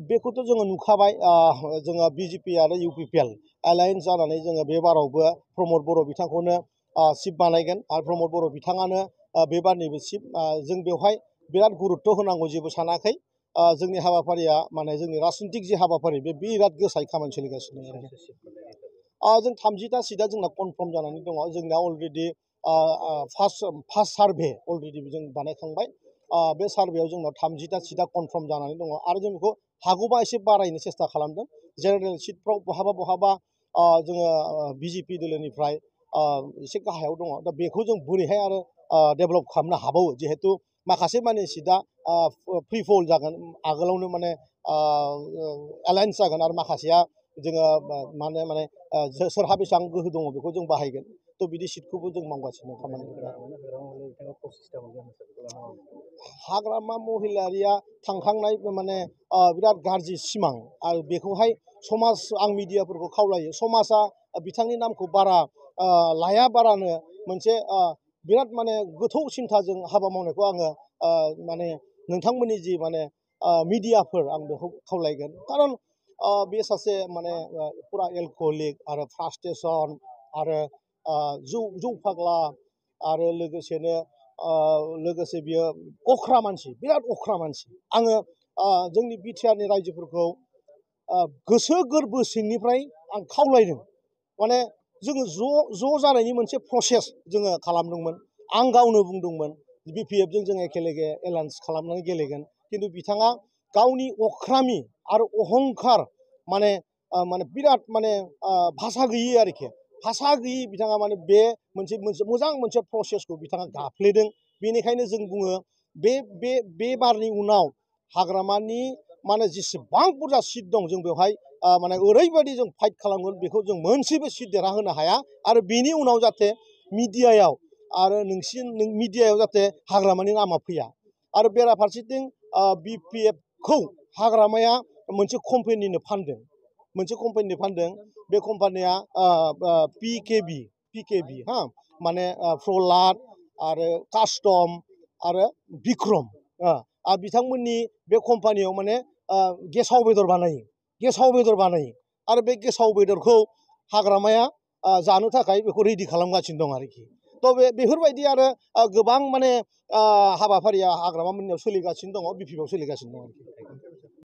बेखौथ' जोङो नुखाबाय जोङो बिजेपि आरो इउपिपिएल एलायन्स जानानै जोङो बे बारावबो प्रमद बर' बिथांखौनो चिफ बानायगोन आरो प्रमद बर' बिथाङानो बे बारनिबो चिफ जों बेवहाय बिराद गुरुत्त' होनांगौ जेबो सानाखै जोंनि हाबाफारिया माने जोंनि राजनितिक जे हाबाफारि बे बिराद गोसायै खामानि सोलिगासिनो जों 30टा सिटआ जोंना कनफार्म जानानै दङ जोंना अलरेडि फार्स्ट सार्भे अलरेडि जों बानायखांबाय बे सार्भेयाव जोंनाव 30टा सिटआ कनफार्म जानानै दङ आरो जों बेखौ हागौबा एसे बारायनो सेस्था खालामदों जेनेरेल सिटफ्राव बहाबा जोङो बिजेपि दोलोनिफ्राय एसे गाहायाव दङ दा बेखौ जों बोरैहाय आरो डेभेलप खालामनो हाबावो जिहेतु माखासे माने सिटआ फ्रि फल जागोन आगोलावनो माने एलायन्स जागोन आरो माखासेया जोङो माने सोरहा बेसेबां गोहो दङ बेखौ जों बाहायगोन थ' बिदि सिटखौबो जों मावगासिनो खामानि हाग्रामा महिलारिया थांखांनाय माने बिराद गाज्रि सिमां आरो बेखौहाय समाज आं मिडियाफोरखौ खावलायो समाजा बिथांनि नामखौ बारा लायाबारानो मोनसे बिराद माने गोथौ सिन्थाजों हाबा मावनायखौ आङो माने नोंथांमोननि जि माने मिडियाफोर आं बेखौ खावलायगोन खारन बे सासे माने फुरा एलकहलिक आरो फ्रास्ट्रेसन आरो जौ फाग्ला आरो लोगोसे बियो अख्रा मानसि बिराद अख्रा मानसि आङो जोंनि बिटिआरनि रायजोफोरखौ गोसो गोरबो सिंनिफ्राय आं खावलायदों माने जोङो ज' जानायनि मोनसे प्रसेस जोङो खालामदोंमोन आं गावनो बुंदोंमोन बिपिएफजों जों एखेलेगे एलायन्स खालामनानै गेलेगोन खिन्थु बिथाङा गावनि अख्रामि आरो अहंखार माने बिराद माने भाषा गैयि आरोखि भाषा गैयि बिथाङा माने बे मोनसे मोजां मोनसे प्रसेसखौ बिथाङा गाफ्लेदों बेनिखायनो जों बुङो बे बारनि उनाव हाग्रामानि माने जेसेबां बुरजा सिट दं जों बेवहाय माने ओरैबायदि जों फाइट खालामगोन बेखौ जों मोनसेबो सिट देरहाहोनो हाया आरो बेनि उनाव जाहाथे मिडियायाव आरो मिडियायाव जाहाथे हाग्रामानि नामा फैया आरो बेराफारसेथिं बिपिएफखौ हाग्रामाया मोनसे कम्पानिनो फानदों बे कम्पानिया पिकेबि हा माने प्रलाद आरो कास्टम आरो बिक्रम बिथांमोननि बे कम्पानियाव माने गेसाव बेदर बानायो आरो बे गेसाव बेदरखौ हाग्रामाया जानो थाखाय बेखौ रेडि खालामगासिनो दं आरोखि थ' बेफोरबायदि आरो गोबां माने हाबाफारिया हाग्रामा मोननियाव सोलिगासिनो दङ बिपिएफआव सोलिगासिनो दङ आरोखि